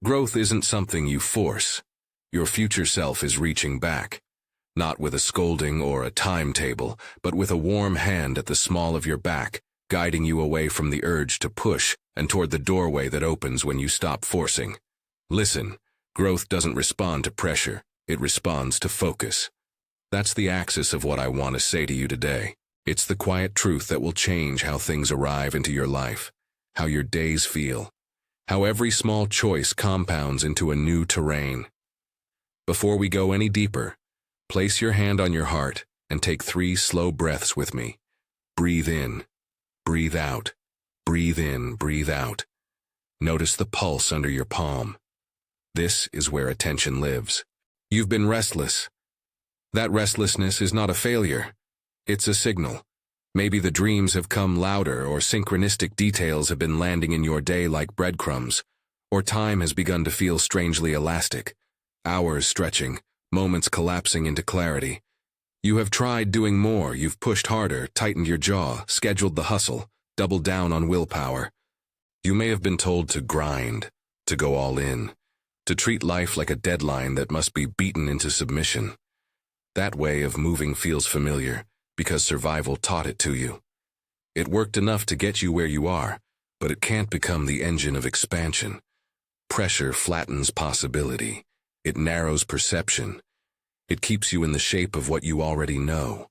Growth isn't something you force. Your future self is reaching back, not with a scolding or a timetable, but with a warm hand at the small of your back, guiding you away from the urge to push and toward the doorway that opens when you stop forcing. Listen, growth doesn't respond to pressure, it responds to focus. That's the axis of what I want to say to you today. It's the quiet truth that will change how things arrive into your life, how your days feel, how every small choice compounds into a new terrain. Before we go any deeper, place your hand on your heart and take 3 slow breaths with me. Breathe in, breathe out, breathe in, breathe out. Notice the pulse under your palm. This is where attention lives. You've been restless. That restlessness is not a failure. It's a signal. Maybe the dreams have come louder, or synchronistic details have been landing in your day like breadcrumbs, or time has begun to feel strangely elastic. Hours stretching, moments collapsing into clarity. You have tried doing more, you've pushed harder, tightened your jaw, scheduled the hustle, doubled down on willpower. You may have been told to grind, to go all in, to treat life like a deadline that must be beaten into submission. That way of moving feels familiar, because survival taught it to you. It worked enough to get you where you are, but it can't become the engine of expansion. Pressure flattens possibility. It narrows perception. It keeps you in the shape of what you already know.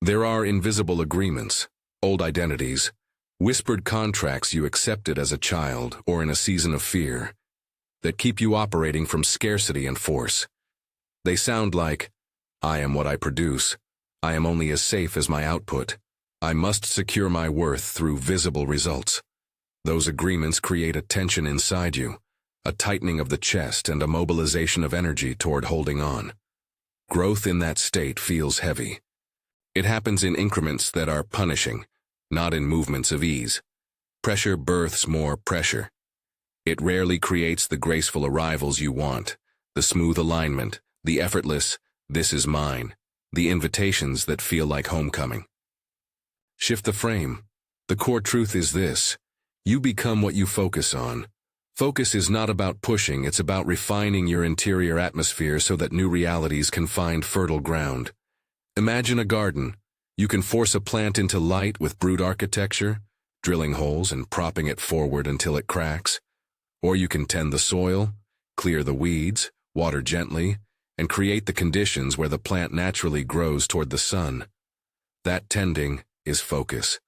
There are invisible agreements, old identities, whispered contracts you accepted as a child or in a season of fear, that keep you operating from scarcity and force. They sound like, I am what I produce. I am only as safe as my output. I must secure my worth through visible results. Those agreements create a tension inside you, a tightening of the chest and a mobilization of energy toward holding on. Growth in that state feels heavy. It happens in increments that are punishing, not in movements of ease. Pressure births more pressure. It rarely creates the graceful arrivals you want, the smooth alignment, the effortless, this is mine, the invitations that feel like homecoming. Shift the frame. The core truth is this: you become what you focus on. Focus is not about pushing, it's about refining your interior atmosphere so that new realities can find fertile ground. Imagine a garden. You can force a plant into light with brute architecture, drilling holes and propping it forward until it cracks. Or you can tend the soil, clear the weeds, water gently, and create the conditions where the plant naturally grows toward the sun. That tending is focus.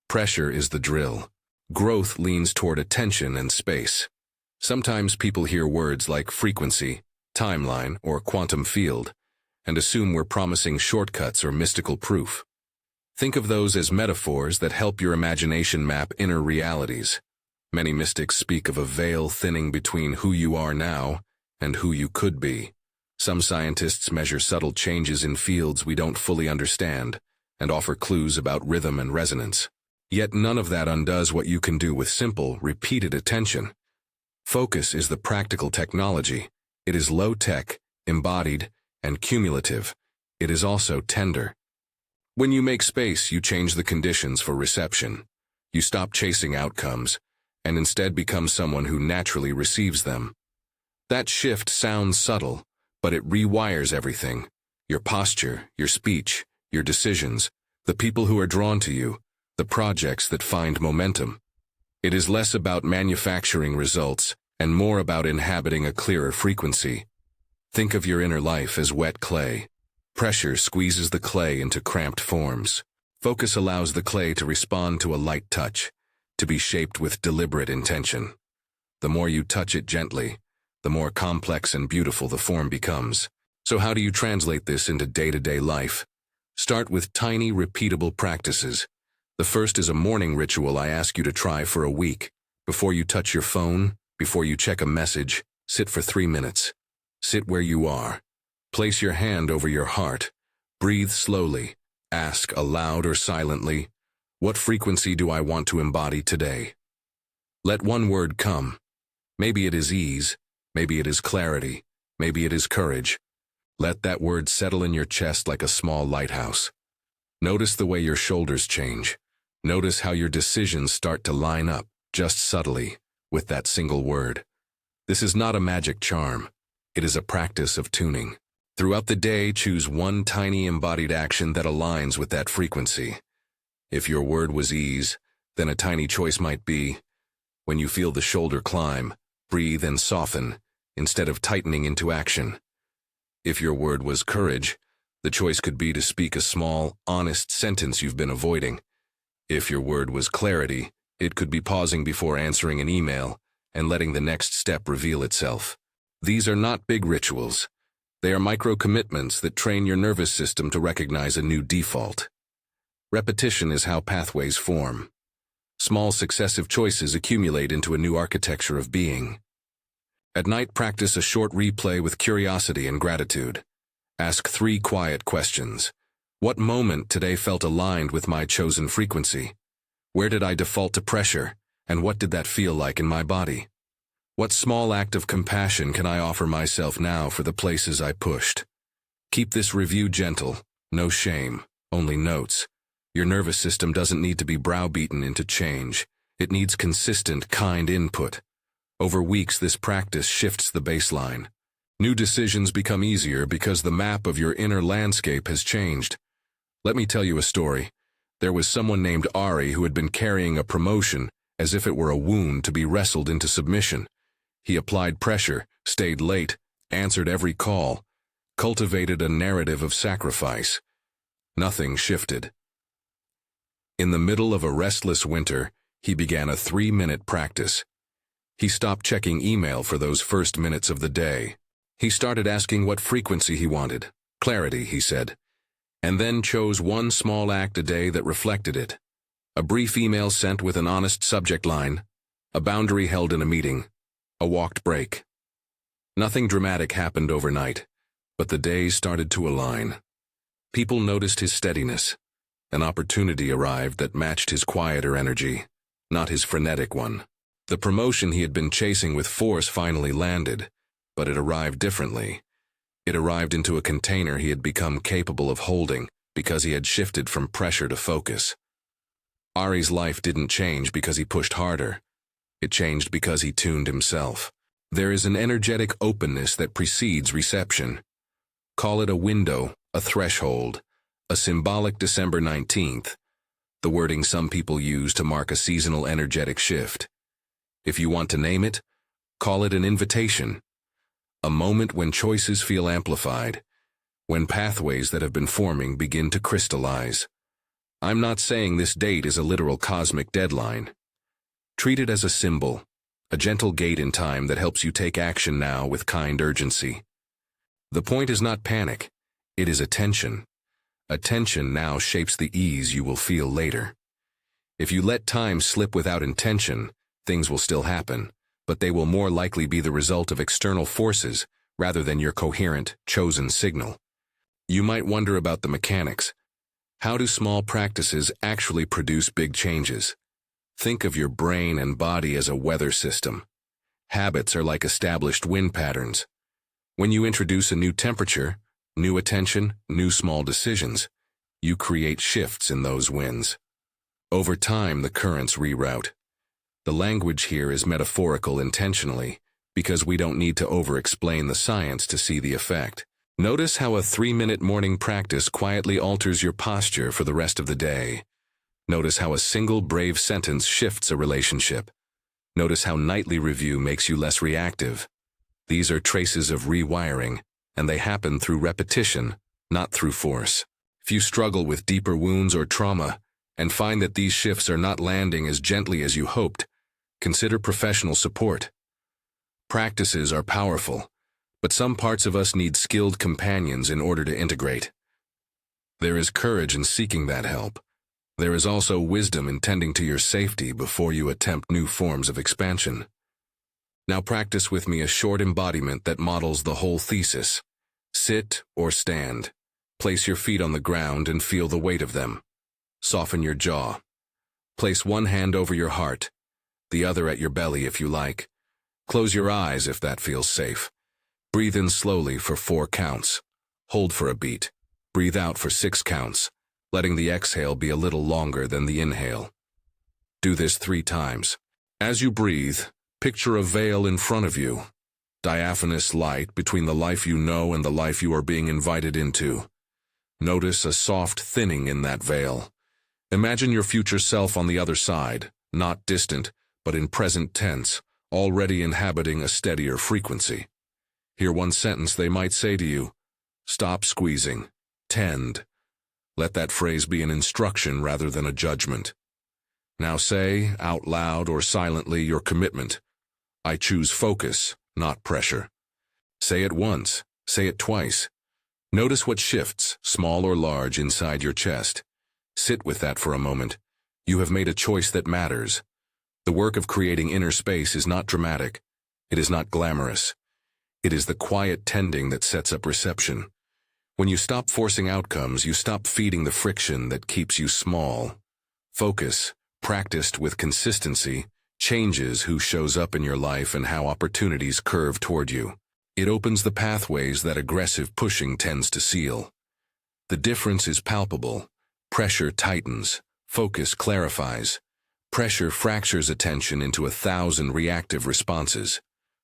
Pressure is the drill. Growth leans toward attention and space. Sometimes people hear words like frequency, timeline, or quantum field, and assume we're promising shortcuts or mystical proof. Think of those as metaphors that help your imagination map inner realities. Many mystics speak of a veil thinning between who you are now and who you could be. Some scientists measure subtle changes in fields we don't fully understand and offer clues about rhythm and resonance. Yet none of that undoes what you can do with simple, repeated attention. Focus is the practical technology. It is low-tech, embodied, and cumulative. It is also tender. When you make space, you change the conditions for reception. You stop chasing outcomes, and instead become someone who naturally receives them. That shift sounds subtle, but it rewires everything. Your posture, your speech, your decisions, the people who are drawn to you, the projects that find momentum. It is less about manufacturing results and more about inhabiting a clearer frequency. Think of your inner life as wet clay. Pressure squeezes the clay into cramped forms. Focus allows the clay to respond to a light touch, to be shaped with deliberate intention. The more you touch it gently, the more complex and beautiful the form becomes. So how do you translate this into day-to-day life? Start with tiny, repeatable practices. The first is a morning ritual I ask you to try for a week. Before you touch your phone, before you check a message, sit for 3 minutes. Sit where you are. Place your hand over your heart. Breathe slowly. Ask aloud or silently, what frequency do I want to embody today? Let one word come. Maybe it is ease. Maybe it is clarity. Maybe it is courage. Let that word settle in your chest like a small lighthouse. Notice the way your shoulders change. Notice how your decisions start to line up, just subtly, with that single word. This is not a magic charm. It is a practice of tuning. Throughout the day, choose one tiny embodied action that aligns with that frequency. If your word was ease, then a tiny choice might be, when you feel the shoulder climb, breathe and soften, instead of tightening into action. If your word was courage, the choice could be to speak a small, honest sentence you've been avoiding. If your word was clarity, it could be pausing before answering an email and letting the next step reveal itself. These are not big rituals. They are micro-commitments that train your nervous system to recognize a new default. Repetition is how pathways form. Small successive choices accumulate into a new architecture of being. At night, practice a short replay with curiosity and gratitude. Ask 3 quiet questions. What moment today felt aligned with my chosen frequency? Where did I default to pressure, and what did that feel like in my body? What small act of compassion can I offer myself now for the places I pushed? Keep this review gentle, no shame, only notes. Your nervous system doesn't need to be browbeaten into change. It needs consistent, kind input. Over weeks, this practice shifts the baseline. New decisions become easier because the map of your inner landscape has changed. Let me tell you a story. There was someone named Ari who had been carrying a promotion as if it were a wound to be wrestled into submission. He applied pressure, stayed late, answered every call, cultivated a narrative of sacrifice. Nothing shifted. In the middle of a restless winter, he began a 3-minute practice. He stopped checking email for those first minutes of the day. He started asking what frequency he wanted. Clarity, he said. And then chose one small act a day that reflected it. A brief email sent with an honest subject line. A boundary held in a meeting. A walked break. Nothing dramatic happened overnight, but the days started to align. People noticed his steadiness. An opportunity arrived that matched his quieter energy, not his frenetic one. The promotion he had been chasing with force finally landed, but it arrived differently. It arrived into a container he had become capable of holding because he had shifted from pressure to focus. Ari's life didn't change because he pushed harder. It changed because he tuned himself. There is an energetic openness that precedes reception. Call it a window, a threshold, a symbolic December 19th, the wording some people use to mark a seasonal energetic shift. If you want to name it, call it an invitation. A moment when choices feel amplified, when pathways that have been forming begin to crystallize. I'm not saying this date is a literal cosmic deadline. Treat it as a symbol, a gentle gate in time that helps you take action now with kind urgency. The point is not panic, it is attention. Attention now shapes the ease you will feel later. If you let time slip without intention, things will still happen, but they will more likely be the result of external forces rather than your coherent, chosen signal. You might wonder about the mechanics. How do small practices actually produce big changes? Think of your brain and body as a weather system. Habits are like established wind patterns. When you introduce a new temperature, new attention, new small decisions, you create shifts in those winds. Over time, the currents reroute. The language here is metaphorical intentionally, because we don't need to over-explain the science to see the effect. Notice how a 3-minute morning practice quietly alters your posture for the rest of the day. Notice how a single brave sentence shifts a relationship. Notice how nightly review makes you less reactive. These are traces of rewiring, and they happen through repetition, not through force. If you struggle with deeper wounds or trauma, and find that these shifts are not landing as gently as you hoped, consider professional support. Practices are powerful, but some parts of us need skilled companions in order to integrate. There is courage in seeking that help. There is also wisdom in tending to your safety before you attempt new forms of expansion. Now practice with me a short embodiment that models the whole thesis. Sit or stand. Place your feet on the ground and feel the weight of them. Soften your jaw. Place one hand over your heart, the other at your belly if you like. Close your eyes if that feels safe. Breathe in slowly for 4 counts. Hold for a beat. Breathe out for 6 counts, letting the exhale be a little longer than the inhale. Do this 3 times. As you breathe, picture a veil in front of you, diaphanous light between the life you know and the life you are being invited into. Notice a soft thinning in that veil. Imagine your future self on the other side, not distant, but in present tense, already inhabiting a steadier frequency. Hear one sentence they might say to you: stop squeezing, tend. Let that phrase be an instruction rather than a judgment. Now say, out loud or silently, your commitment. I choose focus, not pressure. Say it once, say it twice. Notice what shifts, small or large, inside your chest. Sit with that for a moment. You have made a choice that matters. The work of creating inner space is not dramatic. It is not glamorous. It is the quiet tending that sets up reception. When you stop forcing outcomes, you stop feeding the friction that keeps you small. Focus, practiced with consistency, changes who shows up in your life and how opportunities curve toward you. It opens the pathways that aggressive pushing tends to seal. The difference is palpable. Pressure tightens, focus clarifies. Pressure fractures attention into 1,000 reactive responses.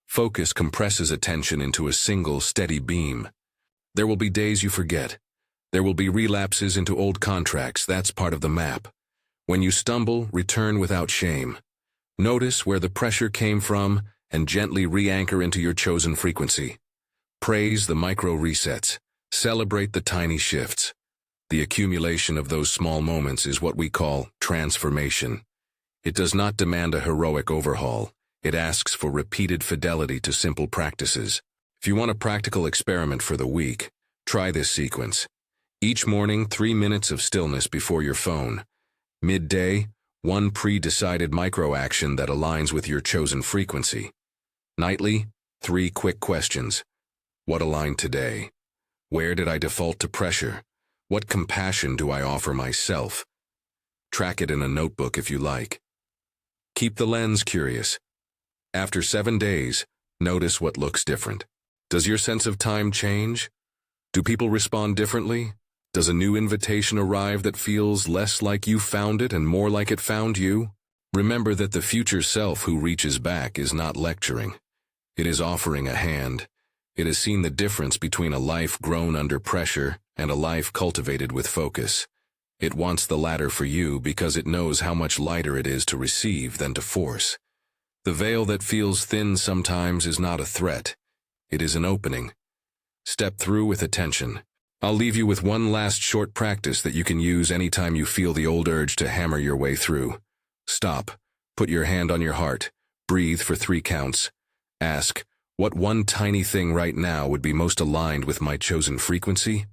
Focus compresses attention into a single steady beam. There will be days you forget. There will be relapses into old contracts. That's part of the map. When you stumble, return without shame. Notice where the pressure came from and gently re-anchor into your chosen frequency. Praise the micro resets. Celebrate the tiny shifts. The accumulation of those small moments is what we call transformation. It does not demand a heroic overhaul. It asks for repeated fidelity to simple practices. If you want a practical experiment for the week, try this sequence. Each morning, 3 minutes of stillness before your phone. Midday, one pre-decided micro-action that aligns with your chosen frequency. Nightly, 3 quick questions. What aligned today? Where did I default to pressure? What compassion do I offer myself? Track it in a notebook if you like. Keep the lens curious. After 7 days, notice what looks different. Does your sense of time change? Do people respond differently? Does a new invitation arrive that feels less like you found it and more like it found you? Remember that the future self who reaches back is not lecturing. It is offering a hand. It has seen the difference between a life grown under pressure and a life cultivated with focus. It wants the latter for you because it knows how much lighter it is to receive than to force. The veil that feels thin sometimes is not a threat. It is an opening. Step through with attention. I'll leave you with one last short practice that you can use anytime you feel the old urge to hammer your way through. Stop. Put your hand on your heart. Breathe for 3 counts. Ask, what one tiny thing right now would be most aligned with my chosen frequency?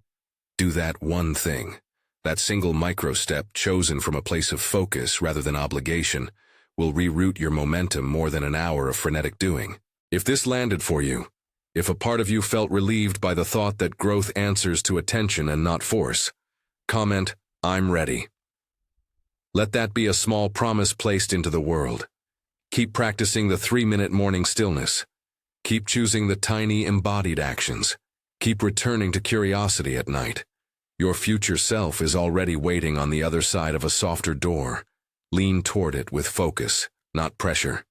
Do that one thing. That single micro step, chosen from a place of focus rather than obligation, will reroute your momentum more than an hour of frenetic doing. If this landed for you, if a part of you felt relieved by the thought that growth answers to attention and not force, comment, I'm ready. Let that be a small promise placed into the world. Keep practicing the 3-minute morning stillness. Keep choosing the tiny embodied actions. Keep returning to curiosity at night. Your future self is already waiting on the other side of a softer door. Lean toward it with focus, not pressure.